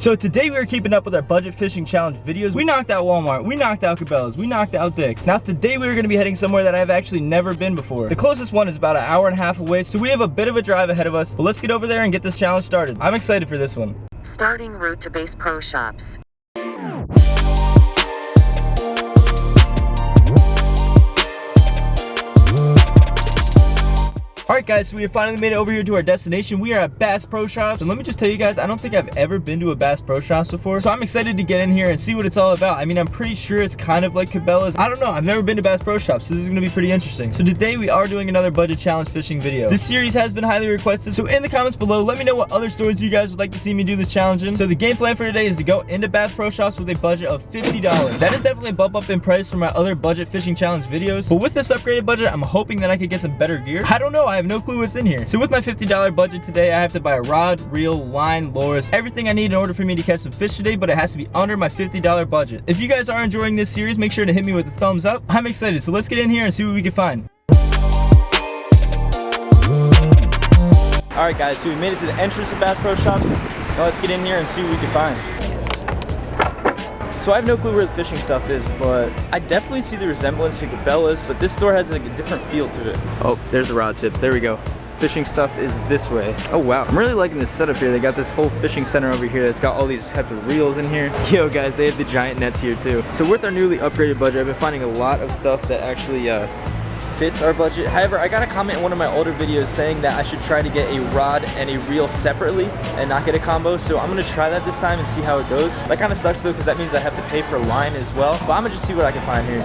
So today we are keeping up with our budget fishing challenge videos. We knocked out Walmart, we knocked out Cabela's, we knocked out Dick's. Now today we are going to be heading somewhere that I've actually never been before. The closest one is about an hour and a half away, so we have a bit of a drive ahead of us. But let's get over there and get this challenge started. I'm excited for this one. Starting route to Bass Pro Shops. Alright guys, so we have finally made it over here to our destination. We are at Bass Pro Shops. And let me just tell you guys, I don't think I've ever been to a Bass Pro Shops before. So I'm excited to get in here and see what it's all about. I mean, I'm pretty sure it's kind of like Cabela's. I don't know, I've never been to Bass Pro Shops, so this is going to be pretty interesting. So today we are doing another budget challenge fishing video. This series has been highly requested, so in the comments below, let me know what other stores you guys would like to see me do this challenge in. So the game plan for today is to go into Bass Pro Shops with a budget of $50. That is definitely a bump up in price from my other budget fishing challenge videos. But with this upgraded budget, I'm hoping that I could get some better gear. I don't know, I have no clue what's in here. So with my $50 budget today, I have to buy a rod, reel, line, lures, everything I need in order for me to catch some fish today, but it has to be under my $50 budget. If you guys are enjoying this series, make sure to hit me with a thumbs up. I'm excited, so let's get in here and see what we can find. Alright guys, so we made it to the entrance of Bass Pro Shops. Now let's get in here and see what we can find. So I have no clue where the fishing stuff is, but I definitely see the resemblance to Cabela's, but this store has like a different feel to it. Oh, there's the rod tips, there we go. Fishing stuff is this way. Oh wow, I'm really liking this setup here. They got this whole fishing center over here that's got all these types of reels in here. Yo guys, they have the giant nets here too. So with our newly upgraded budget, I've been finding a lot of stuff that actually fits our budget. However, I got a comment in one of my older videos saying that I should try to get a rod and a reel separately and not get a combo. So I'm gonna try that this time and see how it goes. That kind of sucks though, because that means I have to pay for line as well. But I'm gonna just see what I can find here.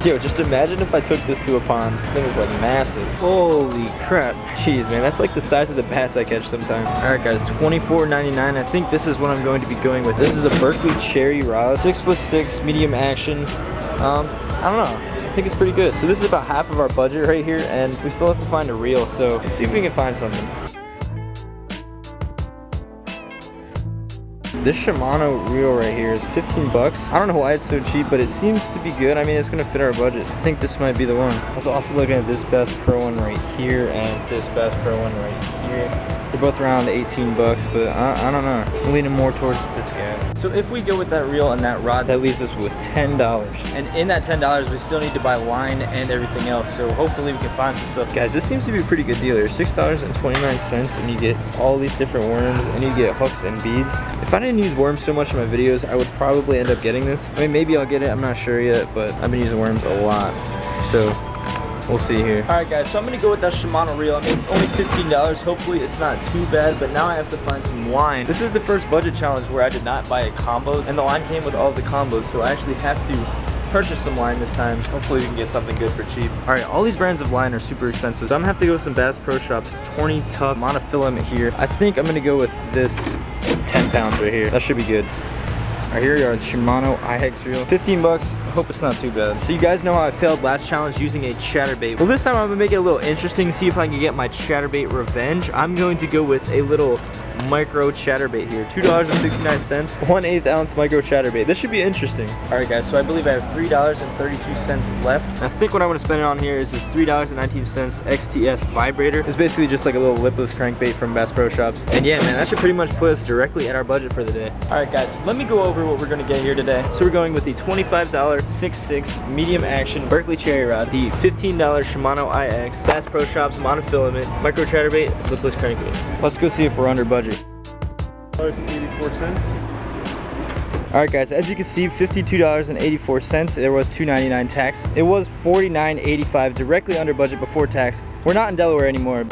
Yo, just imagine if I took this to a pond. This thing is like massive. Holy crap. Jeez, man, that's like the size of the bass I catch sometimes. All right, guys, $24.99. I think this is what I'm going to be going with. This is a Berkley Cherry rod, 6'6", medium action. I don't know. I think it's pretty good. So this is about half of our budget right here, and we still have to find a reel. So let's see if we can find something. This Shimano reel right here is 15 bucks. I don't know why it's so cheap, but it seems to be good. I mean, it's gonna fit our budget. I think this might be the one. I was also looking at this Bass Pro one right here and this Bass Pro one right here. They're both around 18 bucks, but I don't know. I'm leaning more towards this guy. So if we go with that reel and that rod, that leaves us with $10. And in that $10, we still need to buy line and everything else. So hopefully we can find some stuff. Guys, this seems to be a pretty good deal here. $6.29, and you get all these different worms, and you get hooks and beads. If I didn't use worms so much in my videos, I would probably end up getting this. I mean, maybe I'll get it, I'm not sure yet, but I've been using worms a lot. So we'll see here. All right guys, so I'm gonna go with that Shimano reel. I mean, it's only $15. Hopefully it's not too bad, but now I have to find some line. This is the first budget challenge where I did not buy a combo, and the line came with all of the combos, so I actually have to purchase some line this time. Hopefully we can get something good for cheap. All right, all these brands of line are super expensive, so I'm gonna have to go with some Bass Pro Shops, Torny Tough monofilament here. I think I'm gonna go with this 10 pounds right here. That should be good. All right, here we are, the Shimano iHex reel. 15 bucks, I hope it's not too bad. So you guys know how I failed last challenge using a chatterbait. Well, this time I'm gonna make it a little interesting, see if I can get my chatterbait revenge. I'm going to go with a little micro chatterbait here, $2.69, 1/8 ounce micro chatterbait. This should be interesting. All right guys, so I believe I have $3.32 left. And I think what I want to spend it on here is this $3.19 XTS vibrator. It's basically just like a little lipless crankbait from Bass Pro Shops. And yeah, man, that should pretty much put us directly at our budget for the day. All right guys, let me go over what we're gonna get here today. So we're going with the $25 6'6" medium action Berkley Cherry rod, the $15 Shimano iX, Bass Pro Shops monofilament, micro chatterbait, lipless crankbait. Let's go see if we're under budget. $84. Alright guys, as you can see, $52.84. There was $2.99 tax. It was $49.85, directly under budget before tax. We're not in Delaware anymore.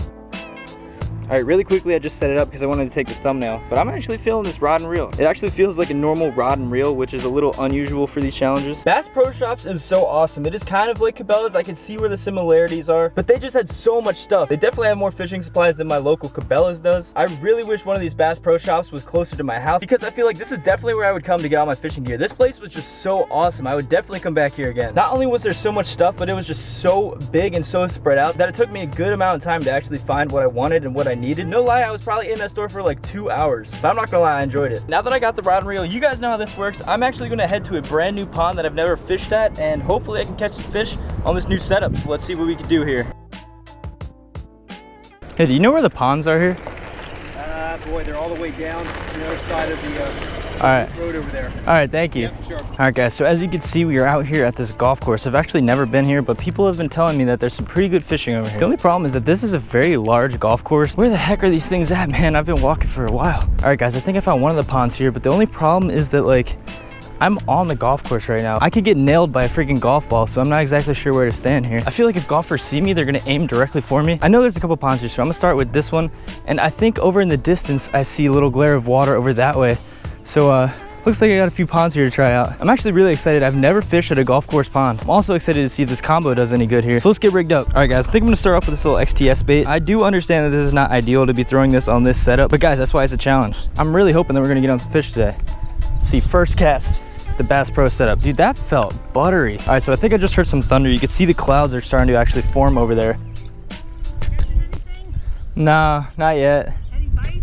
Alright, really quickly, I just set it up because I wanted to take the thumbnail, but I'm actually feeling this rod and reel. It actually feels like a normal rod and reel, which is a little unusual for these challenges. Bass Pro Shops is so awesome. It is kind of like Cabela's. I can see where the similarities are, but they just had so much stuff. They definitely have more fishing supplies than my local Cabela's does. I really wish one of these Bass Pro Shops was closer to my house, because I feel like this is definitely where I would come to get all my fishing gear. This place was just so awesome. I would definitely come back here again. Not only was there so much stuff, but it was just so big and so spread out that it took me a good amount of time to actually find what I wanted and what I needed. No lie, I was probably in that store for like 2 hours, but I'm not gonna lie, I enjoyed it. Now that I got the rod and reel, you guys know how this works. I'm actually gonna head to a brand new pond that I've never fished at, and hopefully I can catch some fish on this new setup. So let's see what we can do here. Hey, do you know where the ponds are here? Boy, they're all the way down to the other side of the road over there. All right, thank you. Yep, sure. All right, guys, so as you can see, we are out here at this golf course. I've actually never been here, but people have been telling me that there's some pretty good fishing over here. The only problem is that this is a very large golf course. Where the heck are these things at, man? I've been walking for a while. All right, guys, I think I found one of the ponds here, but the only problem is that, like, I'm on the golf course right now. I could get nailed by a freaking golf ball, so I'm not exactly sure where to stand here. I feel like if golfers see me, they're gonna aim directly for me. I know there's a couple ponds here, so I'm gonna start with this one. And I think over in the distance, I see a little glare of water over that way. So, looks like I got a few ponds here to try out. I'm actually really excited. I've never fished at a golf course pond. I'm also excited to see if this combo does any good here. So let's get rigged up. All right, guys, I think I'm gonna start off with this little XTS bait. I do understand that this is not ideal to be throwing this on this setup, but guys, that's why it's a challenge. I'm really hoping that we're gonna get on some fish today. Let's see, first cast. The Bass Pro setup. Dude, that felt buttery. All right, so I think I just heard some thunder. You can see the clouds are starting to actually form over there. Nah, not yet. Any bites?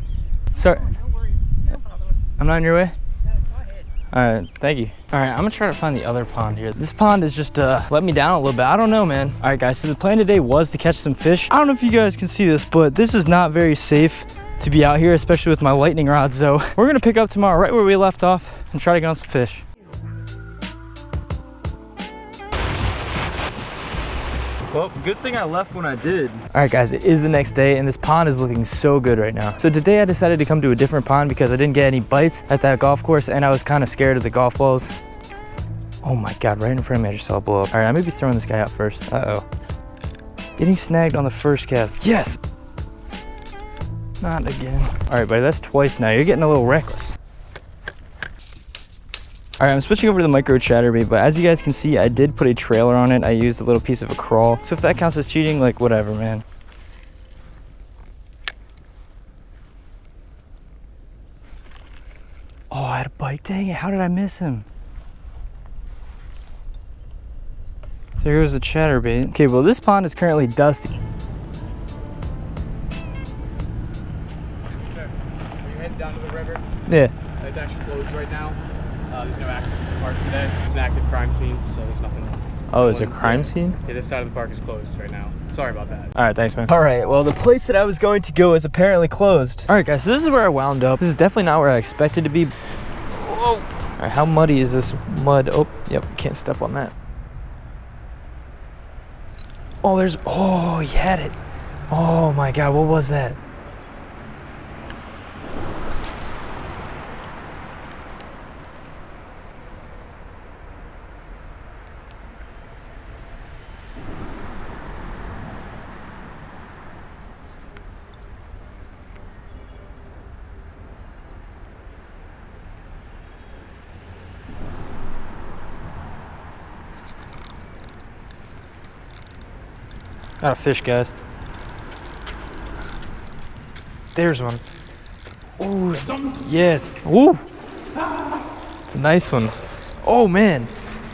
Sorry. Don't worry. Don't bother us. I'm not in your way? Yeah, go ahead. All right, thank you. All right, I'm gonna try to find the other pond here. This pond is just let me down a little bit. I don't know, man. All right, guys, so the plan today was to catch some fish. I don't know if you guys can see this, but this is not very safe to be out here, especially with my lightning rod. So we're gonna pick up tomorrow right where we left off and try to get on some fish. Well, good thing I left when I did. All right, guys, it is the next day and this pond is looking so good right now. So today I decided to come to a different pond because I didn't get any bites at that golf course and I was kind of scared of the golf balls. Oh my God, right in front of me, I just saw it blow up. All right, I may be throwing this guy out first. Uh-oh. Getting snagged on the first cast. Yes! Not again. All right, buddy, that's twice now. You're getting a little reckless. All right, I'm switching over to the micro chatterbait, but as you guys can see, I did put a trailer on it. I used a little piece of a crawl. So if that counts as cheating, like whatever, man. Oh, I had a bite. Dang it, how did I miss him? There goes the chatterbait. Okay, well, this pond is currently dusty. Sir, are you heading down to the river? Yeah. It's actually closed right now. There's no access to the park today. It's an active crime scene, so there's nothing. Oh, it's a crime scene? Yeah, this side of the park is closed right now. Sorry about that. All right, thanks, man. All right, well, the place that I was going to go is apparently closed. All right, guys, so this is where I wound up. This is definitely not where I expected to be. Whoa. All right, how muddy is this mud? Oh, yep, can't step on that. Oh, he had it. Oh my God, what was that? Got a fish, guys. There's one. Ooh, yeah. Ooh. It's a nice one. Oh, man.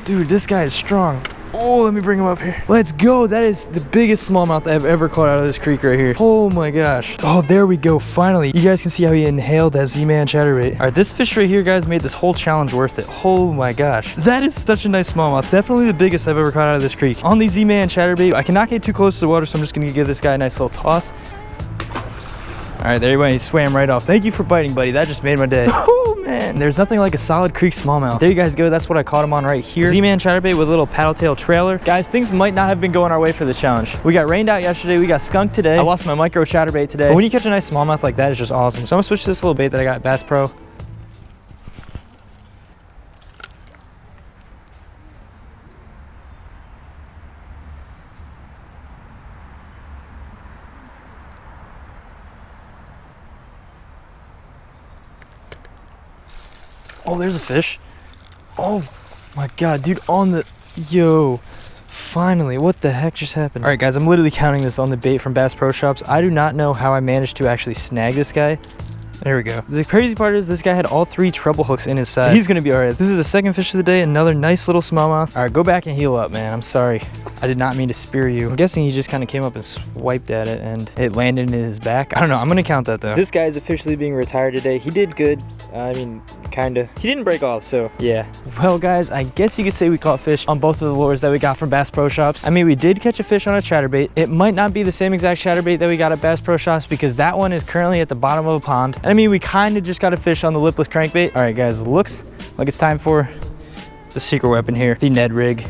Dude, this guy is strong. Oh, let me bring him up here. Let's go. That is the biggest smallmouth I've ever caught out of this creek right here. Oh my gosh. Oh, there we go. Finally. You guys can see how he inhaled that Z-Man chatterbait. All right, this fish right here, guys, made this whole challenge worth it. Oh my gosh. That is such a nice smallmouth. Definitely the biggest I've ever caught out of this creek. On the Z-Man chatterbait, I cannot get too close to the water, so I'm just gonna give this guy a nice little toss. All right, there he went. He swam right off. Thank you for biting, buddy. That just made my day. Oh, man. There's nothing like a solid creek smallmouth. There you guys go. That's what I caught him on right here. Z-Man chatterbait with a little paddle tail trailer. Guys, things might not have been going our way for this challenge. We got rained out yesterday. We got skunked today. I lost my micro chatterbait today. But when you catch a nice smallmouth like that, it's just awesome. So I'm gonna switch to this little bait that I got at Bass Pro. Oh, there's a fish. Oh my God, dude, on the, yo, finally, what the heck just happened? All right, guys, I'm literally counting this on the bait from Bass Pro Shops. I do not know how I managed to actually snag this guy. There we go. The crazy part is this guy had all 3 treble hooks in his side. He's gonna be all right. This is the second fish of the day, another nice little smallmouth. All right, go back and heal up, man. I'm sorry. I did not mean to spear you. I'm guessing he just kind of came up and swiped at it and it landed in his back. I don't know, I'm gonna count that though. This guy is officially being retired today. He did good. I mean, kinda. He didn't break off, so yeah. Well guys, I guess you could say we caught fish on both of the lures that we got from Bass Pro Shops. I mean, we did catch a fish on a chatterbait. It might not be the same exact chatterbait that we got at Bass Pro Shops because that one is currently at the bottom of a pond. And I mean, we kinda just got a fish on the lipless crankbait. All right guys, looks like it's time for the secret weapon here, the Ned rig.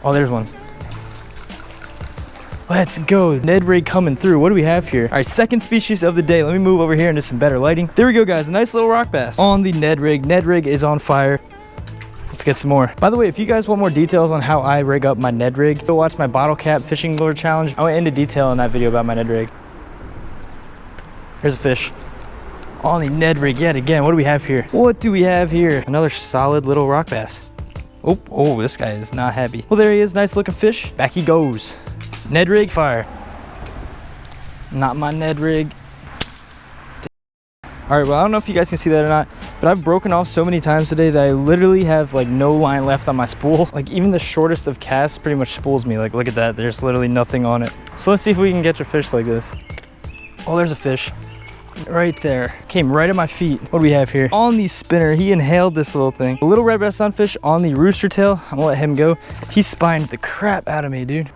Oh, there's one. Let's go. Ned rig coming through. What do we have here? All right, second species of the day. Let me move over here into some better lighting. There we go, guys. A nice little rock bass on the Ned rig. Ned rig is on fire. Let's get some more. By the way, if you guys want more details on how I rig up my Ned rig, go watch my bottle cap fishing lure challenge. I went into detail in that video about my Ned rig. Here's a fish on the Ned rig yet again. What do we have here? What do we have here? Another solid little rock bass. Oh, this guy is not happy. Well, there he is. Nice looking fish. Back he goes. Ned rig fire. Not my Ned rig. All right, well, I don't know if you guys can see that or not, but I've broken off so many times today that I literally have like no line left on my spool. Like even the shortest of casts pretty much spools me. Like look at that, there's literally nothing on it. So let's see if we can catch a fish like this. Oh, there's a fish right there. Came right at my feet. What do we have here? On the spinner, he inhaled this little thing. A little red breast sunfish on the rooster tail. I'm gonna let him go. He spined the crap out of me, dude.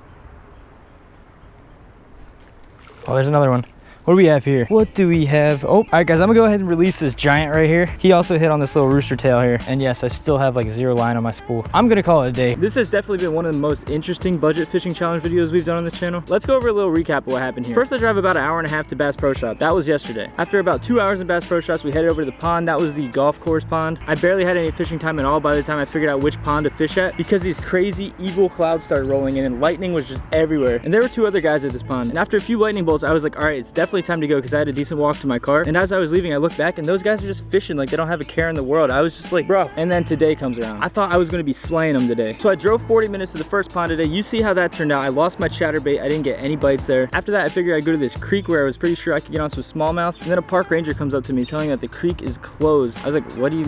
Oh, there's another one. What do we have here? What do we have? Oh, all right, guys, I'm gonna go ahead and release this giant right here. He also hit on this little rooster tail here. And yes, I still have like 0 line on my spool. I'm gonna call it a day. This has definitely been one of the most interesting budget fishing challenge videos we've done on the channel. Let's go over a little recap of what happened here. First, I drive about an hour and a half to Bass Pro Shops. That was yesterday. After about 2 hours in Bass Pro Shops, we headed over to the pond. That was the golf course pond. I barely had any fishing time at all by the time I figured out which pond to fish at because these crazy evil clouds started rolling in and lightning was just everywhere. And there were 2 other guys at this pond. And after a few lightning bolts, I was like, all right, it's definitely time to go because I had a decent walk to my car. And as I was leaving, I looked back and those guys are just fishing like they don't have a care in the world. I was just like, bro. And then today comes around. I thought I was gonna be slaying them today. So I drove 40 minutes to the first pond today. You see how that turned out. I lost my chatterbait. I didn't get any bites there. After that, I figured I'd go to this creek where I was pretty sure I could get on some smallmouth. And then a park ranger comes up to me telling me that the creek is closed. I was like, what do you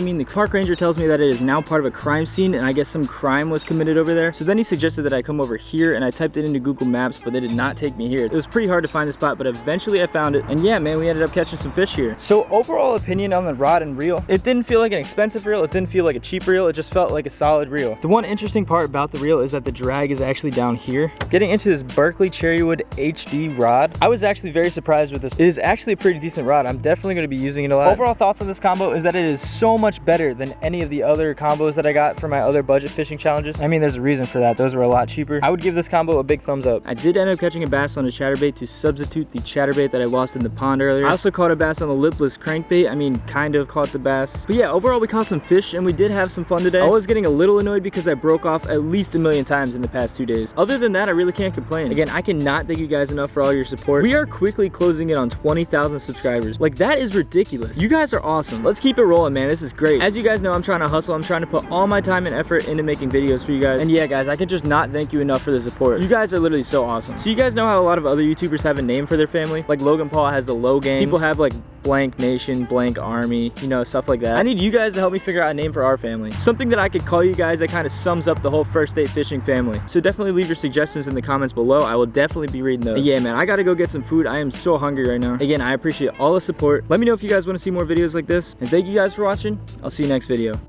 mean? The park ranger tells me that it is now part of a crime scene and I guess some crime was committed over there. So then he suggested that I come over here and I typed it into Google Maps, but they did not take me here. It was pretty hard to find the spot, but eventually I found it. And yeah, man, we ended up catching some fish here. So overall opinion on the rod and reel, it didn't feel like an expensive reel, it didn't feel like a cheap reel, it just felt like a solid reel. The one interesting part about the reel is that the drag is actually down here. Getting into this Berkley Cherrywood HD rod, I was actually very surprised with this. It is actually a pretty decent rod. I'm definitely going to be using it a lot. Overall thoughts on this combo is that it is so much better than any of the other combos that I got for my other budget fishing challenges. I mean, there's a reason for that. Those were a lot cheaper. I would give this combo a big thumbs up. I did end up catching a bass on a chatterbait to substitute the chatterbait that I lost in the pond earlier. I also caught a bass on the lipless crankbait. I mean, kind of caught the bass. But yeah, overall we caught some fish and we did have some fun today. I was getting a little annoyed because I broke off at least 1,000,000 times in the past 2 days. Other than that, I really can't complain. Again, I cannot thank you guys enough for all your support. We are quickly closing in on 20,000 subscribers. Like, that is ridiculous. You guys are awesome. Let's keep it rolling, man. This is great. As you guys know, I'm trying to hustle. I'm trying to put all my time and effort into making videos for you guys. And yeah, guys, I can just not thank you enough for the support. You guys are literally so awesome. So you guys know how a lot of other YouTubers have a name for their family? Like Logan Paul has the Low Gang. People have like blank nation, blank army, you know, stuff like that. I need you guys to help me figure out a name for our family. Something that I could call you guys that kind of sums up the whole First State Fishing family. So definitely leave your suggestions in the comments below. I will definitely be reading those. And yeah, man, I gotta go get some food. I am so hungry right now. Again, I appreciate all the support. Let me know if you guys want to see more videos like this. And thank you guys for watching. I'll see you next video.